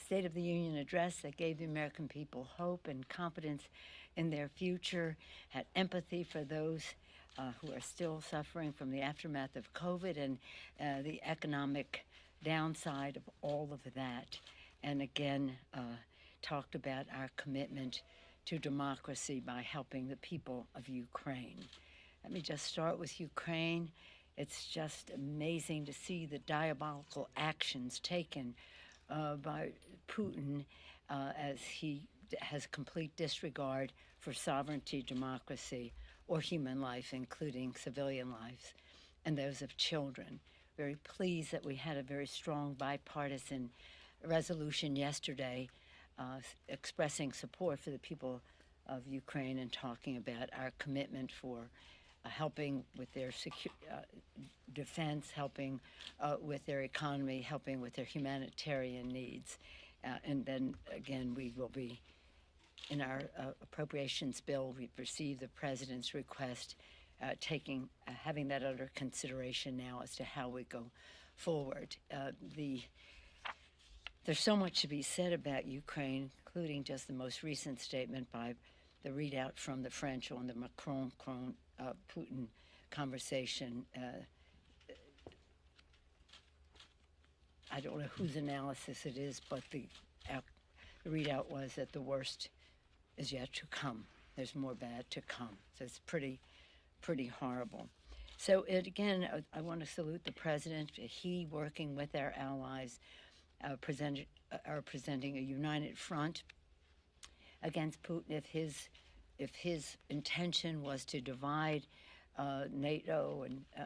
State of the Union address that gave the American people hope and confidence in their future, had empathy for those who are still suffering from the aftermath of COVID and the economic downside of all of that. And again, talked about our commitment to democracy by helping the people of Ukraine. Let me just start with Ukraine. It's just amazing to see the diabolical actions taken by Putin as he has complete disregard for sovereignty, democracy, or human life, including civilian lives, and those of children. Very pleased that we had a very strong bipartisan resolution yesterday expressing support for the people of Ukraine and talking about our commitment for helping with their defense, helping with their economy, helping with their humanitarian needs. And then again, we will be, in our appropriations bill, we've received the president's request, having that under consideration now as to how we go forward. There's so much to be said about Ukraine, including just the most recent statement by the readout from the French on the Macron-Putin conversation. I don't know whose analysis it is, but the readout was that the worst is yet to come. There's more bad to come. So it's pretty horrible. So again, I want to salute the president. He, working with our allies, are presenting a united front against Putin. If his intention was to divide NATO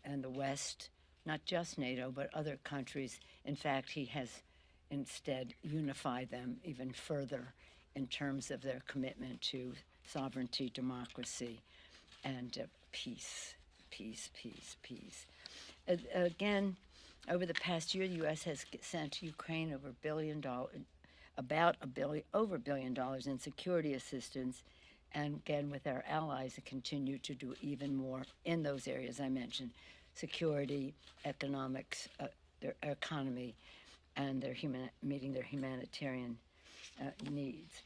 and the West, not just NATO, but other countries, in fact, he has instead unified them even further in terms of their commitment to sovereignty, democracy, and peace. Again, over the past year, the U.S. has sent Ukraine over over $1 billion in security assistance, and again, with our allies, to continue to do even more in those areas I mentioned: security, economics, their economy, and meeting their humanitarian needs.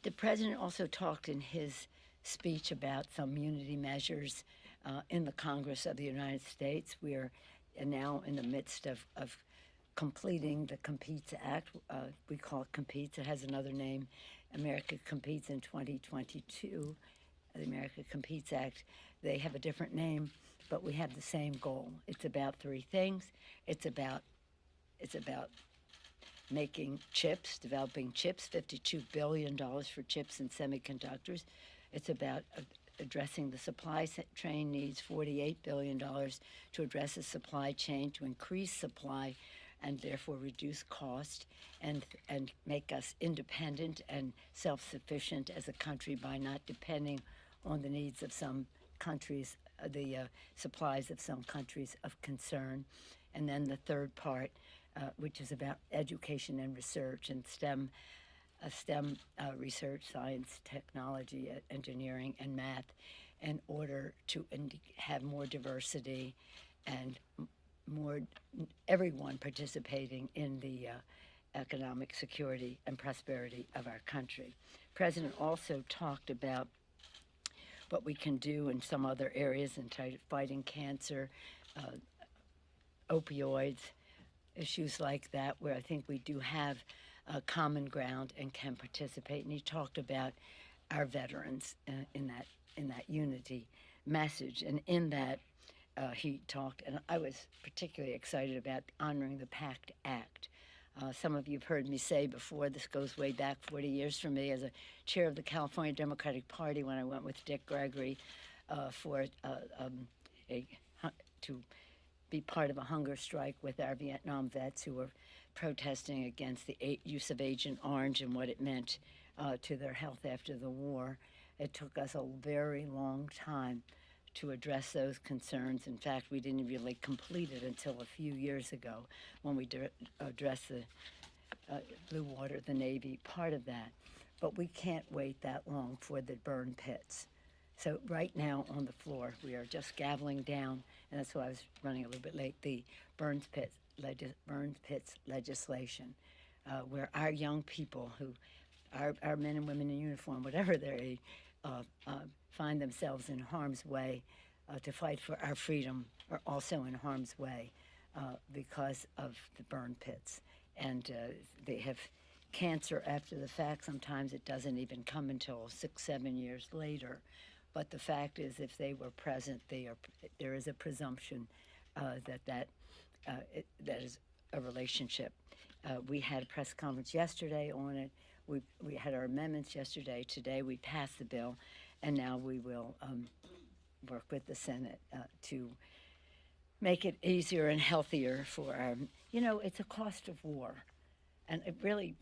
The president also talked in his speech about some unity measures in the Congress of the United States. We are now in the midst of completing the Competes Act. We call it Competes. It has another name. America Competes in 2022. The America Competes Act. They have a different name, but we have the same goal. It's about three things. It's about making chips, developing chips, $52 billion for chips and semiconductors. It's about addressing the supply chain needs, $48 billion to address the supply chain, to increase supply and therefore reduce cost and make us independent and self-sufficient as a country by not depending on the needs of some countries, the supplies of some countries of concern. And then the third part, which is about education and research and STEM research, science, technology, engineering, and math, in order to have more diversity and more everyone participating in the economic security and prosperity of our country. The president also talked about what we can do in some other areas in fighting cancer, opioids, issues like that, where I think we do have common ground and can participate. And he talked about our veterans in that unity message. And in that, he talked, and I was particularly excited about honoring the PACT Act. Some of you have heard me say before, this goes way back 40 years for me as a chair of the California Democratic Party when I went with Dick Gregory to be part of a hunger strike with our Vietnam vets who were protesting against the use of Agent Orange and what it meant to their health after the war. It took us a very long time to address those concerns. In fact, we didn't really complete it until a few years ago when we addressed the Blue Water, the Navy, part of that. But we can't wait that long for the burn pits. So right now on the floor, we are just gaveling down, and that's why I was running a little bit late, the burn pits legislation. where our young people, our men and women in uniform, whatever their age, find themselves in harm's way to fight for our freedom, are also in harm's way because of the burn pits. And they have cancer after the fact. Sometimes it doesn't even come until 6, 7 years later. But the fact is, if they were present, there is a presumption that is a relationship. We had a press conference yesterday on it. We had our amendments yesterday. Today we passed the bill, and now we will work with the Senate to make it easier and healthier for our, it's a cost of war. And it really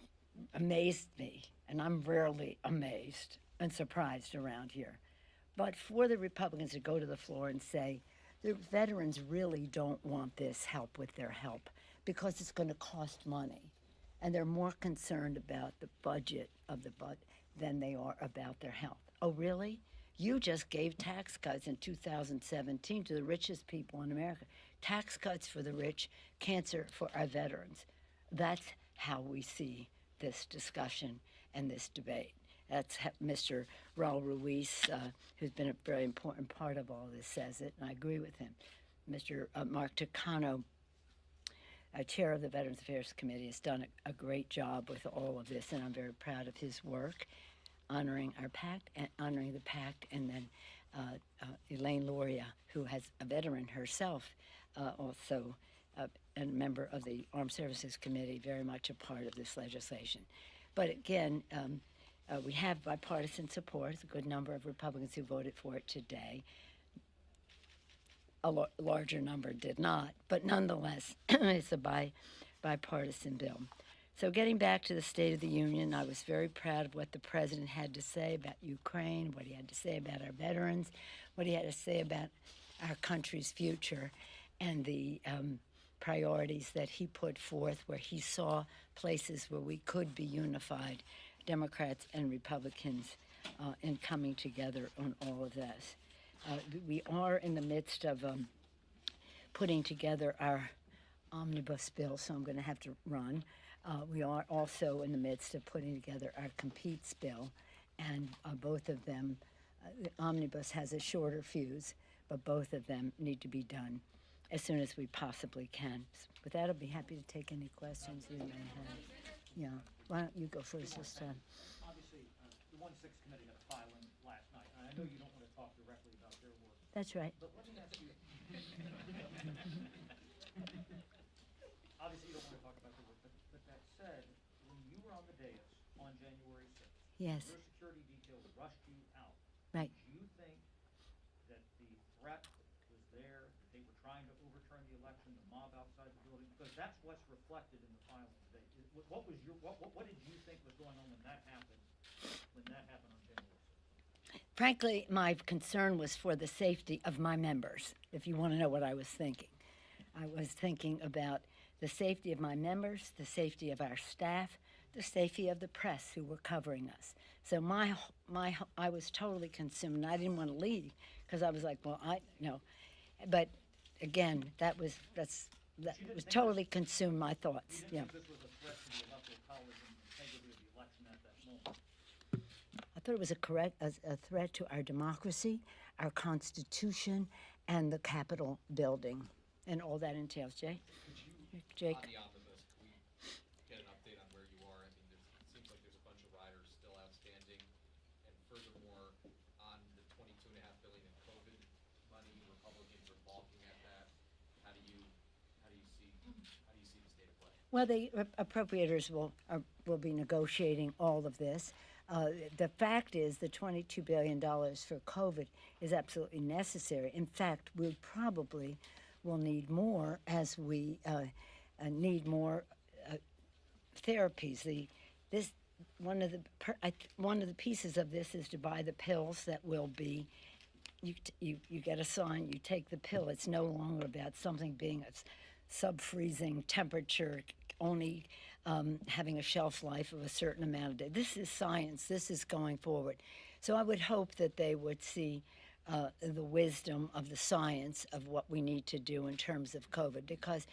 amazed me, and I'm rarely amazed and surprised around here. But for the Republicans to go to the floor and say, the veterans really don't want this help with their help because it's going to cost money. And they're more concerned about the budget of the than they are about their health. Oh, really? You just gave tax cuts in 2017 to the richest people in America. Tax cuts for the rich, cancer for our veterans. That's how we see this discussion and this debate. That's how Mr. Raul Ruiz, who's been a very important part of all this, says it, and I agree with him. Mr. Mark Takano, chair of the Veterans Affairs Committee, has done a great job with all of this, and I'm very proud of his work, honoring our pact and honoring the pact. And then Elaine Loria, who has a veteran herself, also a member of the Armed Services Committee, very much a part of this legislation. But again, we have bipartisan support. It's a good number of Republicans who voted for it today. A larger number did not, but nonetheless, it's a bipartisan bill. So getting back to the State of the Union, I was very proud of what the President had to say about Ukraine, what he had to say about our veterans, what he had to say about our country's future, and the priorities that he put forth where he saw places where we could be unified, Democrats and Republicans, in coming together on all of this. We are in the midst of putting together our omnibus bill, so I'm going to have to run. We are also in the midst of putting together our competes bill, and both of them, the omnibus has a shorter fuse, but both of them need to be done as soon as we possibly can. With that, I'll be happy to take any questions you may have. Yeah, why don't you go first this time? Obviously, the 1-6 committee had a filing last night, and I know you don't want to talk directly about their work. That's right. But let me ask you, obviously you don't want to talk about their work, but that said, when you were on the dais on January 6th, yes, your security detail rushed you out. right. Do you think that the threat was there, that they were trying to overturn the election, the mob outside the building? Because that's what's reflected in the filing today. What did you think was going on when that happened on January 6th? Frankly, my concern was for the safety of my members, if you want to know what I was thinking. I was thinking about the safety of my members, the safety of our staff, the safety of the press who were covering us. So I was totally consumed, and I didn't want to leave because I was like, well, But again, that totally consumed my thoughts. You Yeah. didn't think this was a threat to the electoral college and integrity of the election at that moment? I thought it was a threat to our democracy, our Constitution, and the Capitol building, and all that entails. Jay? Jake? On the omnibus, can we get an update on where you are? I mean, it seems like there's a bunch of riders still outstanding, and furthermore, on the $22.5 billion in COVID money, Republicans are balking at that. How do you see the state of play? Well, the appropriators will be negotiating all of this. The fact is the $22 billion for COVID is absolutely necessary. In fact, we probably will need more as we need more therapies. One of the pieces of this is to buy the pills that will be. You get a sign, you take the pill. It's no longer about something being a sub-freezing temperature, only having a shelf life of a certain amount of days. This is science. This is going forward. So I would hope that they would see the wisdom of the science of what we need to do in terms of COVID, because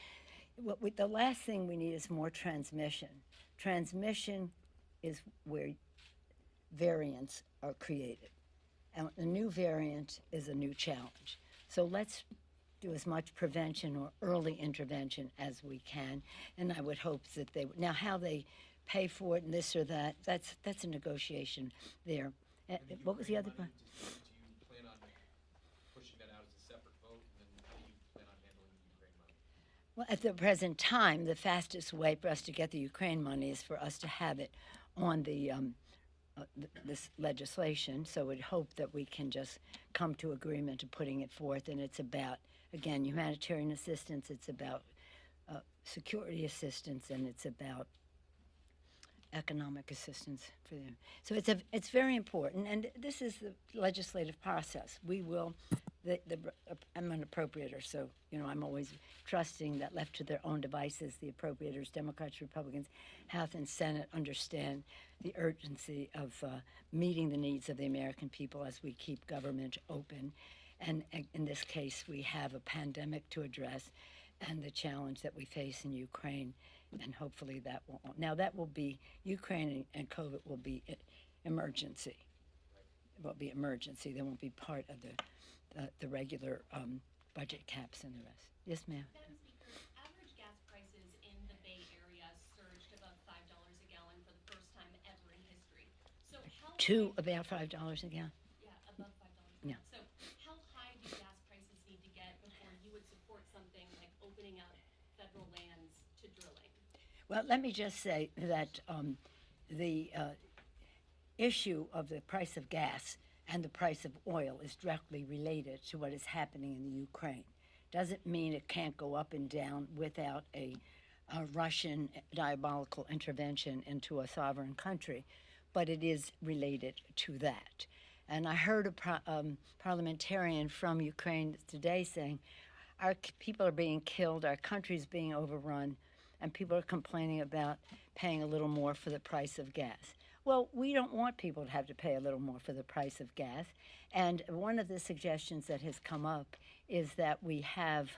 the last thing we need is more transmission. Transmission is where variants are created. And a new variant is a new challenge. So let's do as much prevention or early intervention as we can. And I would hope that they would. Now, how they pay for it and this or that, that's a negotiation there. And What was the other Ukraine part? money, do you plan on pushing that out as a separate vote? And then how do you plan on handling the Ukraine money? Well, at the present time, the fastest way for us to get the Ukraine money is for us to have it on this legislation. So we'd hope that we can just come to agreement to putting it forth. And it's about, again, humanitarian assistance. It's about security assistance, and it's about economic assistance for them. So it's very important, and this is the legislative process. We will. I'm an appropriator, so I'm always trusting that left to their own devices, the appropriators, Democrats, Republicans, House and Senate, understand the urgency of meeting the needs of the American people as we keep government open. And in this case, we have a pandemic to address and the challenge that we face in Ukraine, and hopefully that will be Ukraine and COVID will be emergency. It will be emergency. They won't be part of the regular budget caps and the rest. Yes, ma'am. Madam Speaker, average gas prices in the Bay Area surged above $5 a gallon for the first time ever in history. So how To high, about $5 a gallon. yeah, above $5 a Yeah. gallon. So how high do gas prices need to get before you would support something like opening up federal lands to drilling? Well, let me just say that the issue of the price of gas and the price of oil is directly related to what is happening in the Ukraine. Doesn't mean it can't go up and down without a Russian diabolical intervention into a sovereign country, but it is related to that. And I heard a parliamentarian from Ukraine today saying, our people are being killed, our country's being overrun, and people are complaining about paying a little more for the price of gas. Well, we don't want people to have to pay a little more for the price of gas. And one of the suggestions that has come up is that we have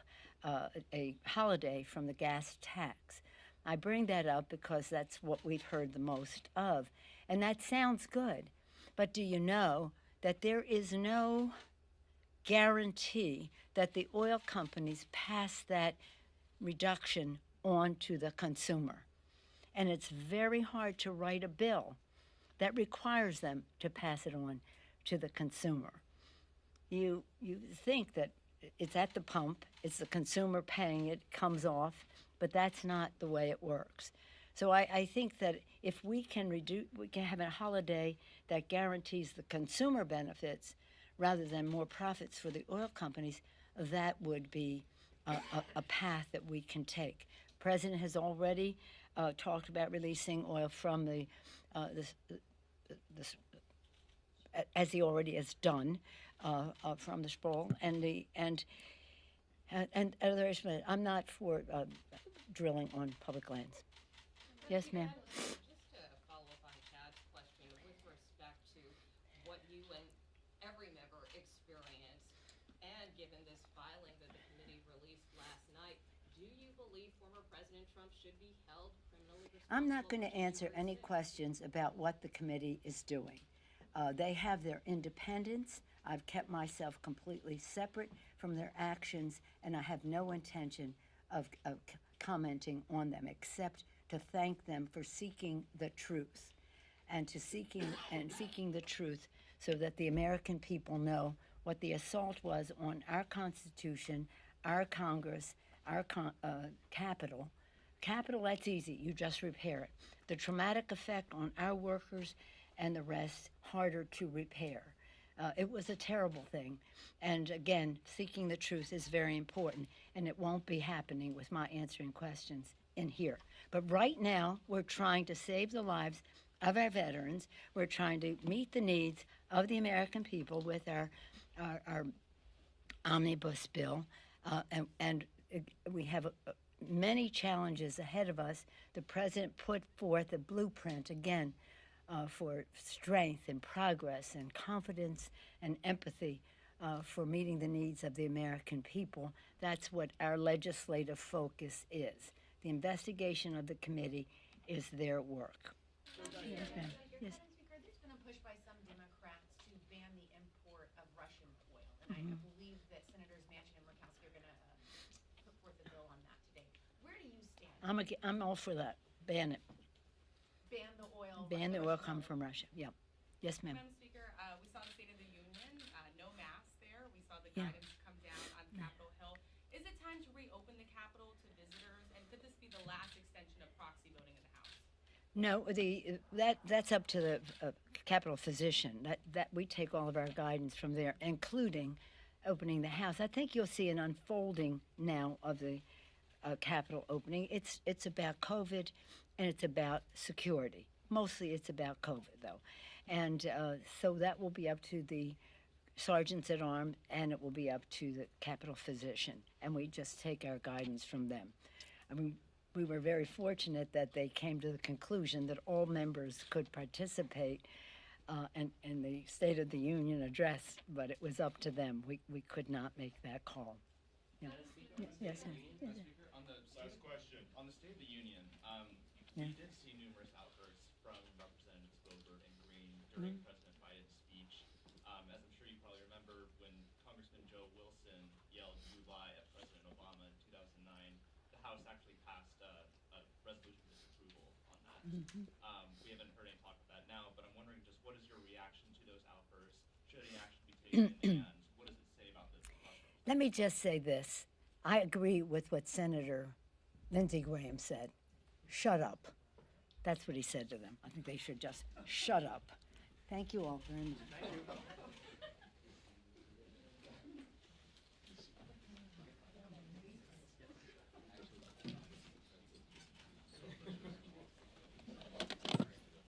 a holiday from the gas tax. I bring that up because that's what we've heard the most of. And that sounds good. But do you know that there is no guarantee that the oil companies pass that reduction on to the consumer? And it's very hard to write a bill that requires them to pass it on to the consumer. You think that it's at the pump, it's the consumer paying it, comes off, but that's not the way it works. So I think that if we can have a holiday that guarantees the consumer benefits rather than more profits for the oil companies, that would be a path that we can take. The President has already talked about releasing oil from as he already has done from the sprawl and others. But I'm not for drilling on public lands. Yes, ma'am. Just to follow up on Chad's question with respect to what you and every member experienced, and given this filing that the committee released last night, do you believe former President Trump should be held criminally responsible? I'm not going to for answer any January 6th? questions about what the committee is doing. They have their independence. I've kept myself completely separate from their actions, and I have no intention of commenting on them except to thank them for seeking the truth and seeking the truth so that the American people know what the assault was on our Constitution, our Congress, our Capitol. Capitol, that's easy. You just repair it. The traumatic effect on our workers and the rest, harder to repair. It was a terrible thing. And again, seeking the truth is very important, and it won't be happening with my answering questions in here. But right now, we're trying to save the lives of our veterans. We're trying to meet the needs of the American people with our omnibus bill, and we have many challenges ahead of us. The president put forth a blueprint, again, for strength and progress and confidence and empathy for meeting the needs of the American people. That's what our legislative focus is. The investigation of the committee is their work. Yes, ma'am. Yes. Madam Speaker, there's been a push by some Democrats to ban the import of Russian oil, and I believe that Senators Manchin and Murkowski are going to put forth a bill on that today. Where do you stand? I'm all for that. Ban it. Ban the oil. Ban the oil come from Russia. Yeah. Yes, ma'am. Madam Speaker, we saw the State of the Union, no mask there. We saw the Yeah. guidance come down on Capitol Hill. Is it time to reopen the Capitol to visitors? And could this be the last extension of proxy voting in the House? No, that's up to the Capitol physician. That we take all of our guidance from there, including opening the House. I think you'll see an unfolding now of the Capitol opening. It's about COVID, and it's about security. Mostly, it's about COVID, though, and so that will be up to the sergeants at arms, and it will be up to the Capitol physician, and we just take our guidance from them. I mean, we were very fortunate that they came to the conclusion that all members could participate in the State of the Union address, but it was up to them. We could not make that call. Yeah. Madam Speaker, Yes, on sir. the State of the Union, Speaker, on the Last question. on the State of the Union, Yeah. we did see numerous outbursts from Representatives Boebert and Green during President Biden's speech. As I'm sure you probably remember, when Congressman Joe Wilson yelled "You lie" at President Obama in 2009, the House actually passed a resolution of disapproval on that. We haven't heard any talk of that now, but I'm wondering just what is your reaction to those outbursts? Should any action be taken, and what does it say about this process? Let me just say this. I agree with what Senator Lindsey Graham said. Shut up. That's what he said to them. I think they should just shut up. Thank you all very much.